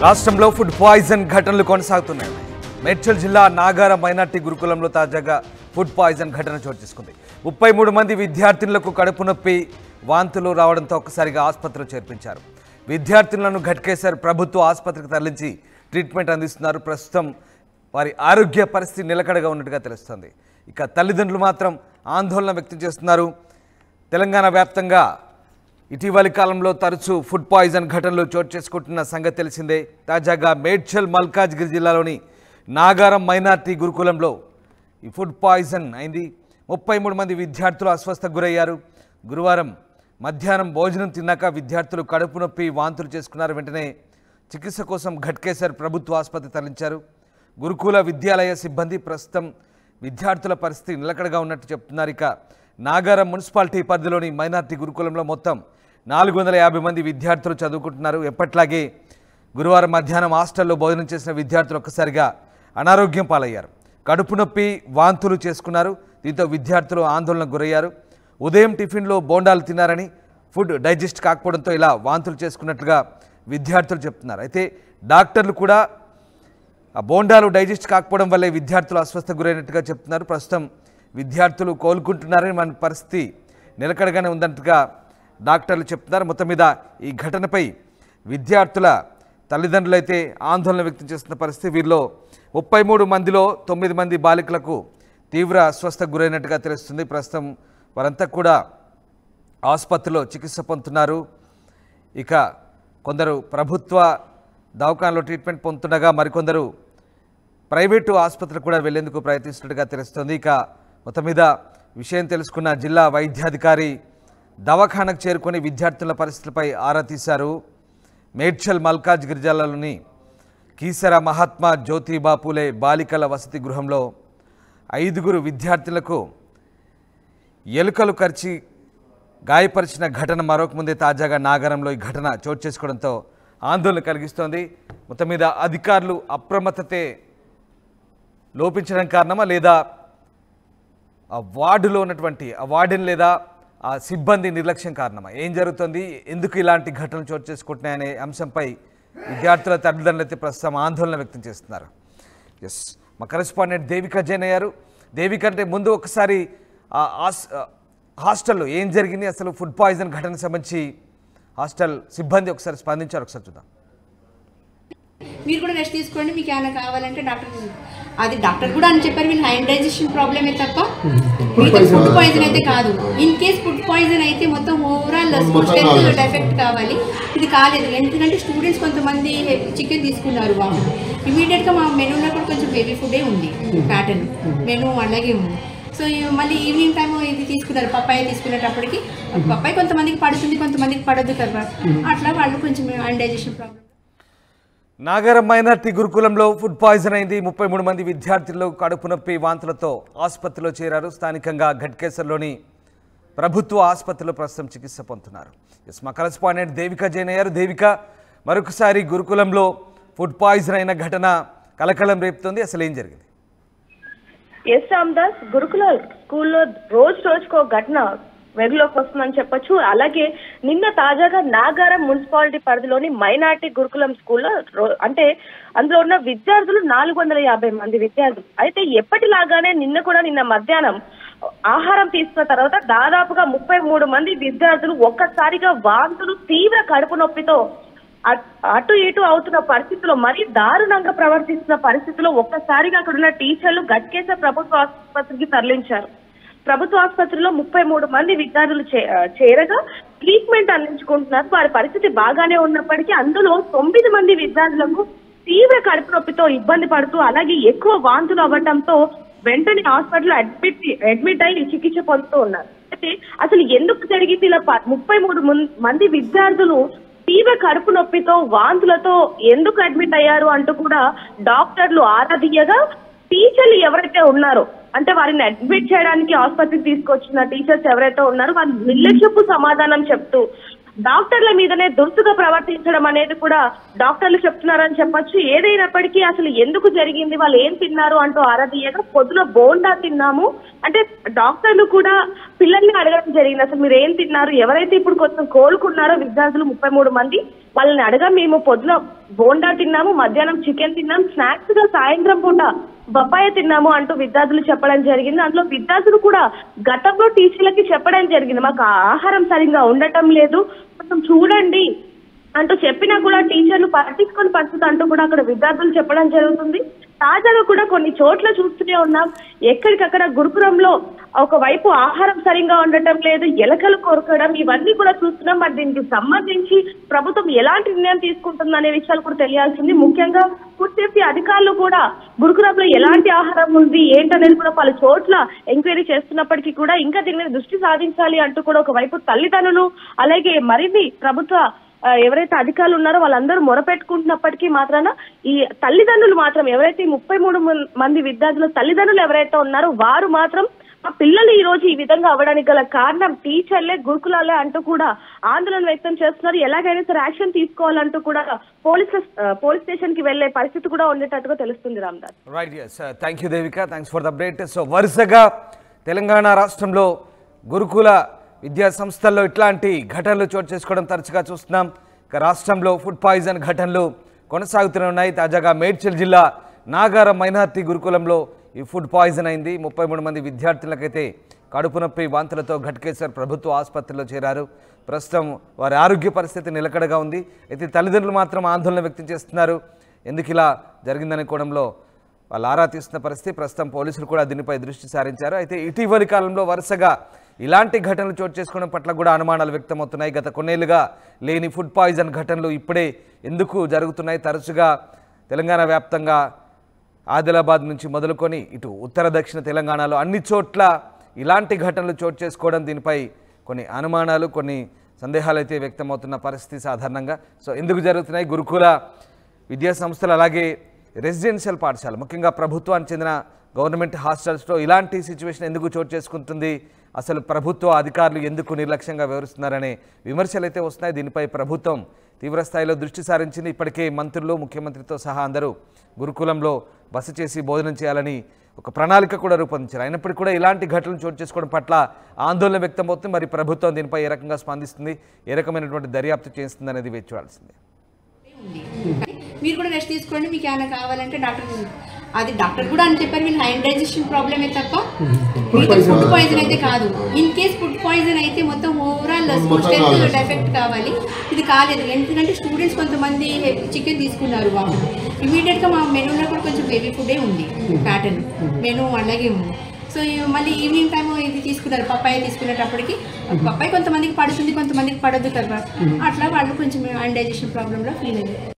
రాష్ట్రంలో food poison ఘటనలు కొనసాగుతున్నాయి. మేడ్చల్ జిల్లా నాగారం మైనార్టీ గురుకులంలో తాజాగా ఫుడ్ పాయిజన్ ఘటన చోటు చేసుకుంది. 33 మంది విద్యార్థినులకు కడుపు నొప్పి, వాంతులు రావడంతో ఒక్కసారిగా ఆసుపత్రిలో చేర్పించారు. విద్యార్థినులను ఘట్కేసర్ ప్రభుత్వ ఆసుపత్రికి తరలించి ట్రీట్మెంట్ అందిస్తున్నారు. ప్రస్తుతం వారి ఆరోగ్య పరిస్థితి నిలకడగా ఉన్నట్టుగా తెలుస్తోంది. ఇక తల్లిదండ్రులు మాత్రం ఆందోళన వ్యక్తం చేస్తున్నారు. తెలంగాణ వ్యాప్తంగా ఇటీవలి కాలంలో తరచూ ఫుడ్ పాయిజన్ ఘటనలు చోటు చేసుకుంటున్న సంగతి తెలిసిందే. తాజాగా మేడ్చల్ మల్కాజ్గిరి జిల్లాలోని నాగారం మైనార్టీ గురుకులంలో ఈ ఫుడ్ పాయిజన్ అయింది. 33 మంది విద్యార్థులు అస్వస్థకు గురయ్యారు. గురువారం మధ్యాహ్నం భోజనం తిన్నాక విద్యార్థులు కడుపు నొప్పి, వాంతులు చేసుకున్నారు. వెంటనే చికిత్స కోసం ఘట్కేసర్ ప్రభుత్వ ఆసుపత్రి తరలించారు. గురుకుల విద్యాలయ సిబ్బంది ప్రస్తుతం విద్యార్థుల పరిస్థితి నిలకడగా ఉన్నట్టు చెప్తున్నారు. ఇక నాగారం మున్సిపాలిటీ పరిధిలోని మైనార్టీ గురుకులంలో మొత్తం 450 మంది విద్యార్థులు చదువుకుంటున్నారు. ఎప్పట్లాగే గురువారం మధ్యాహ్నం హాస్టల్లో భోజనం చేసిన విద్యార్థులు ఒక్కసారిగా అనారోగ్యం పాలయ్యారు. కడుపు నొప్పి, వాంతులు చేసుకున్నారు. దీంతో విద్యార్థులు ఆందోళనకు గురయ్యారు. ఉదయం టిఫిన్లో బోండాలు తిన్నారని, ఫుడ్ డైజెస్ట్ కాకపోవడంతో ఇలా వాంతులు చేసుకున్నట్లుగా విద్యార్థులు చెప్తున్నారు. అయితే డాక్టర్లు కూడా ఆ బోండాలు డైజెస్ట్ కాకపోవడం వల్లే విద్యార్థులు అస్వస్థకు గురైనట్టుగా చెప్తున్నారు. ప్రస్తుతం విద్యార్థులు కోలుకుంటున్నారని, మన పరిస్థితి నిలకడగానే ఉందన్నట్టుగా డాక్టర్లు చెప్తున్నారు. మొత్తం మీద ఈ ఘటనపై విద్యార్థుల తల్లిదండ్రులు అయితే ఆందోళన వ్యక్తం చేస్తున్న పరిస్థితి. వీరిలో 33 మందిలో 9 మంది బాలికలకు తీవ్ర అస్వస్థకు గురైనట్టుగా తెలుస్తుంది. ప్రస్తుతం వారంతా కూడా ఆసుపత్రిలో చికిత్స పొందుతున్నారు. ఇక కొందరు ప్రభుత్వ దవాఖానలో ట్రీట్మెంట్ పొందుతుండగా మరికొందరు ప్రైవేటు ఆసుపత్రికి కూడా వెళ్లేందుకు ప్రయత్నిస్తున్నట్టుగా తెలుస్తుంది. ఇక మొత్తం మీద విషయం తెలుసుకున్న జిల్లా వైద్యాధికారి దవాఖానకు చేరుకొని విద్యార్థుల పరిస్థితులపై ఆరా తీశారు. మేడ్చల్ మల్కాజ్గిరి జిల్లాలోని కీసర మహాత్మా జ్యోతిబా పూలే బాలికల వసతి గృహంలో 5 విద్యార్థులకు ఎలుకలు కరిచి గాయపరిచిన ఘటన మరొక ముందే తాజాగా నాగారంలో ఈ ఘటన చోటు చేసుకోవడంతో ఆందోళన కలిగిస్తోంది. మొత్తం మీద అధికారులు అప్రమత్తతే లోపించడం కారణమా, లేదా ఆ వార్డులో ఉన్నటువంటి ఆ వార్డెన్ లేదా ఆ సిబ్బంది నిర్లక్ష్యం కారణమా, ఏం జరుగుతుంది, ఎందుకు ఇలాంటి ఘటనలు చోటు చేసుకుంటున్నాయనే అంశంపై విద్యార్థుల తల్లిదండ్రులు అయితే ప్రస్తుతం ఆందోళన వ్యక్తం చేస్తున్నారు. ఎస్, మా కరెస్పాండెంట్ దేవిక జైన్ అయ్యారు. దేవిక, అంటే ముందు ఒకసారి హాస్టల్లో ఏం జరిగింది, అసలు ఫుడ్ పాయిజన్ ఘటనకు సంబంధించి హాస్టల్ సిబ్బంది ఒకసారి స్పందించారు, ఒకసారి చూద్దాం. మీరు కూడా రెస్ట్ తీసుకోండి, మీకు ఏమైనా కావాలంటే డాక్టర్ కూడా అని చెప్పారు. వీళ్ళు హై డైజెషన్ ప్రాబ్లమే తప్ప ఫుడ్ పాయిజన్ అయితే కాదు. ఇన్ కేస్ ఫుడ్ పాయిజన్ అయితే మొత్తం ఓవరాల్ స్టెప్ ఎఫెక్ట్ కావాలి. ఇది కాలేదు. ఎందుకంటే స్టూడెంట్స్ కొంతమంది చికెన్ తీసుకున్నారు. వాళ్ళు ఇమీడియట్గా మా మెనూలో కూడా కొంచెం హెవీ ఫుడే ఉంది, ప్యాటర్న్ మెనూ అలాగే ఉంది. సో మళ్ళీ ఈవినింగ్ టైం ఇది తీసుకున్నారు, పప్పాయ తీసుకునేటప్పటికి పప్పాయ కొంతమందికి పడుతుంది, కొంతమందికి పడదు కదా. అట్లా వాళ్ళు కొంచెం అన్డైజెషన్ ప్రాబ్లం. నాగారం మైనార్టీ గురుకులంలో ఫుడ్ పాయిజన్ అయింది. 33 మంది విద్యార్థులు కడుపు నొప్పి, వాంతులతో ఆసుపత్రిలో చేరారు. స్థానికంగా ఘట్కేసర్లోని ప్రభుత్వ ఆసుపత్రిలో ప్రస్తుతం చికిత్స పొందుతున్నారు. ఎస్, మా కరెస్పాండెంట్ దేవిక జైన్ అయ్యారు. దేవిక, మరొకసారి గురుకులంలో ఫుడ్ పాయిజన్ అయిన ఘటన కలకలం రేపుతోంది, అసలు ఏం జరిగింది? ఎస్ రామ్దాస్, గురుకుల స్కూల్లో రోజుకో ఘటన వెలుగులోకి వస్తుందని చెప్పొచ్చు. అలాగే నిన్న తాజాగా నాగారం మున్సిపాలిటీ పరిధిలోని మైనార్టీ గురుకులం స్కూల్లో అంటే అందులో ఉన్న విద్యార్థులు 450 మంది విద్యార్థులు. అయితే ఎప్పటిలాగానే నిన్న మధ్యాహ్నం ఆహారం తీసుకున్న తర్వాత దాదాపుగా 33 మంది విద్యార్థులు ఒక్కసారిగా వాంతులు, తీవ్ర కడుపు నొప్పితో అటు ఇటు అవుతున్న పరిస్థితుల్లో, మరీ దారుణంగా ప్రవర్తిస్తున్న పరిస్థితుల్లో ఒక్కసారిగా అక్కడున్న టీచర్లు ఘట్కేసర్ ప్రభుత్వ ఆసుపత్రికి తరలించారు. ప్రభుత్వ ఆసుపత్రిలో 33 మంది విద్యార్థులు చేరగా ట్రీట్మెంట్ అందించుకుంటున్నారు. వారి పరిస్థితి బాగానే ఉన్నప్పటికీ అందులో 9 మంది విద్యార్థులకు తీవ్ర కడుపు నొప్పితో ఇబ్బంది పడుతూ, అలాగే ఎక్కువ వాంతులు అవ్వడంతో వెంటనే హాస్పిటల్లో అడ్మిట్ అయ్యి చికిత్స పొందుతూ ఉన్నారు. అయితే అసలు ఎందుకు జరిగింది ఇలా 33 మంది విద్యార్థులు తీవ్ర కడుపు నొప్పితో, వాంతులతో ఎందుకు అడ్మిట్ అయ్యారు అంటూ కూడా డాక్టర్లు ఆరా తీయగా, టీచర్లు ఎవరైతే ఉన్నారో అంటే వారిని అడ్మిట్ చేయడానికి ఆసుపత్రికి తీసుకొచ్చిన టీచర్స్ ఎవరైతే ఉన్నారో వారి నిర్లక్ష్యపు సమాధానం చెప్తూ డాక్టర్ల మీదనే దురుసుగా ప్రవర్తించడం అనేది కూడా డాక్టర్లు చెప్తున్నారని చెప్పొచ్చు. ఏదైనప్పటికీ అసలు ఎందుకు జరిగింది, వాళ్ళు ఏం తిన్నారు అంటూ ఆరాధీయగా పొద్దున బోండా తిన్నాము అంటే డాక్టర్లు కూడా పిల్లల్ని అడగడం జరిగింది. అసలు మీరు ఏం తిన్నారు, ఎవరైతే ఇప్పుడు కొంచెం కోలుకున్నారో విద్యార్థులు 33 మంది వాళ్ళని అడగా మేము పొద్దున బోండా తిన్నాము, మధ్యాహ్నం చికెన్ తిన్నాం, స్నాక్స్ గా సాయంత్రం పూట బొప్పాయి తిన్నాము అంటూ విద్యార్థులు చెప్పడం జరిగింది. అందులో విద్యార్థులు కూడా గతంలో టీచర్లకి చెప్పడం జరిగింది, మాకు ఆహారం సరిగ్గా ఉండటం లేదు, కొంచెం చూడండి అంటూ చెప్పినా కూడా టీచర్లు పట్టించుకొని పరిస్థితి అంటూ కూడా అక్కడ విద్యార్థులు చెప్పడం జరుగుతుంది. తాజాగా కూడా కొన్ని చోట్ల చూస్తూనే ఉన్నాం, ఎక్కడికక్కడ గురుకులంలో ఒకవైపు ఆహారం సరిగ్గా ఉండటం లేదు, ఎలకలు కొరకడం, ఇవన్నీ కూడా చూస్తున్నాం. మరి దీనికి సంబంధించి ప్రభుత్వం ఎలాంటి నిర్ణయం తీసుకుంటుంది అనే విషయాలు కూడా తెలియాల్సింది. ముఖ్యంగా ఫుడ్ సేఫ్టీ అధికారులు కూడా గురుకులంలో ఎలాంటి ఆహారం ఉంది ఏంటనేది కూడా పలు చోట్ల ఎంక్వైరీ చేస్తున్నప్పటికీ కూడా ఇంకా దీని మీద దృష్టి సాధించాలి అంటూ కూడా ఒకవైపు తల్లిదండ్రులు అలాగే మరిన్ని ప్రభుత్వ ఎవరైతే అధికారులు ఉన్నారో వాళ్ళందరూ మొరపెట్టుకుంటున్నప్పటికీ మాత్రాన ఈ తల్లిదండ్రులు మాత్రం ఎవరైతే 33 మంది విద్యార్థుల తల్లిదండ్రులు ఎవరైతే ఉన్నారో వారు మాత్రం మా పిల్లలు ఈ రోజు ఈ విధంగా అవ్వడానికి గల కారణం టీచర్లే గురుకులాలే అంటూ కూడా ఆందోళన వ్యక్తం చేస్తున్నారు. ఎలాగైనా సరే యాక్షన్ తీసుకోవాలంటూ కూడా పోలీస్ స్టేషన్ కి వెళ్లే పరిస్థితి కూడా ఉండేటట్టుగా తెలుస్తుంది. Ramdas. Right, yes, thank you Devika, thanks for the update. So వరుసగా తెలంగాణ రాష్ట్రంలో గురుకుల విద్యా సంస్థల్లో ఇట్లాంటి ఘటనలు చోటు చేసుకోవడం తరచుగా చూస్తున్నాం. ఇక రాష్ట్రంలో ఫుడ్ పాయిజన్ ఘటనలు కొనసాగుతూనే ఉన్నాయి. తాజాగా మేడ్చల్ జిల్లా నాగారం మైనార్టీ గురుకులంలో ఈ ఫుడ్ పాయిజన్ అయింది. 33 మంది విద్యార్థులకైతే కడుపు నొప్పి వాంతులతో ఘట్కేసర్ ప్రభుత్వ ఆసుపత్రిలో చేరారు. ప్రస్తుతం వారి ఆరోగ్య పరిస్థితి నిలకడగా ఉంది. అయితే తల్లిదండ్రులు మాత్రం ఆందోళన వ్యక్తం చేస్తున్నారు. ఎందుకు ఇలా జరిగిందనే కోణంలో వాళ్ళు ఆరా తీస్తున్న పరిస్థితి. ప్రస్తుతం పోలీసులు కూడా దీనిపై దృష్టి సారించారు. అయితే ఇటీవలి కాలంలో వరుసగా ఇలాంటి ఘటనలు చోటు చేసుకోవడం పట్ల కూడా అనుమానాలు వ్యక్తమవుతున్నాయి. గత కొన్నేళ్లుగా లేని ఫుడ్ పాయిజన్ ఘటనలు ఇప్పుడే ఎందుకు జరుగుతున్నాయి? తరచుగా తెలంగాణ వ్యాప్తంగా ఆదిలాబాద్ నుంచి మొదలుకొని ఇటు ఉత్తర దక్షిణ తెలంగాణలో అన్ని చోట్ల ఇలాంటి ఘటనలు చోటు చేసుకోవడం, దీనిపై కొన్ని అనుమానాలు కొన్ని సందేహాలు అయితే వ్యక్తమవుతున్న పరిస్థితి సాధారణంగా. సో ఎందుకు జరుగుతున్నాయి? గురుకుల విద్యా సంస్థలు అలాగే రెసిడెన్షియల్ పాఠశాల ముఖ్యంగా ప్రభుత్వానికి చెందిన గవర్నమెంట్ హాస్టల్స్లో ఇలాంటి సిచ్యువేషన్ ఎందుకు చోటు చేసుకుంటుంది? అసలు ప్రభుత్వ అధికారులు ఎందుకు నిర్లక్ష్యంగా వ్యవహరిస్తున్నారనే విమర్శలు అయితే వస్తున్నాయి. దీనిపై ప్రభుత్వం తీవ్రస్థాయిలో దృష్టి సారించింది. ఇప్పటికే మంత్రులు ముఖ్యమంత్రితో సహా అందరూ గురుకులంలో బస చేసి భోజనం చేయాలని ఒక ప్రణాళిక కూడా రూపొందించారు. అయినప్పటికీ కూడా ఇలాంటి ఘటనలు చోటు చేసుకోవడం పట్ల ఆందోళన వ్యక్తమవుతుంది. మరి ప్రభుత్వం దీనిపై ఏ రకంగా స్పందిస్తుంది, ఏ రకమైనటువంటి దర్యాప్తు చేస్తుంది అనేది వేచి చూడాల్సిందే. మీరు కూడా రెస్ట్ తీసుకోండి, మీకు ఏమైనా కావాలంటే డాక్టర్ అది డాక్టర్ కూడా అని చెప్పారు. వీళ్ళు హైండ్ డైజెషన్ ప్రాబ్లమే తప్ప ఫుడ్ పాయిజన్ అయితే కాదు. ఇన్ కేస్ ఫుడ్ పాయిజన్ అయితే మొత్తం ఓవరాల్ స్టెప్ ఎఫెక్ట్ కావాలి. ఇది కాలేదు. ఎందుకంటే స్టూడెంట్స్ కొంతమంది చికెన్ తీసుకున్నారు. వాళ్ళు ఇమీడియట్గా మా మెనూలో కూడా కొంచెం హెవీ ఫుడే ఉంది, ప్యాటర్న్ మెనూ అలాగే ఉంది. సో మళ్ళీ ఈవినింగ్ టైం ఇది తీసుకున్నారు, పప్పాయి తీసుకునేటప్పటికి పప్పాయి కొంతమందికి పడుతుంది, కొంతమందికి పడద్దు కదా. అట్లా వాళ్ళు కొంచెం హైండ్ డైజెషన్ ప్రాబ్లంలో ఫీల్ అయ్యారు.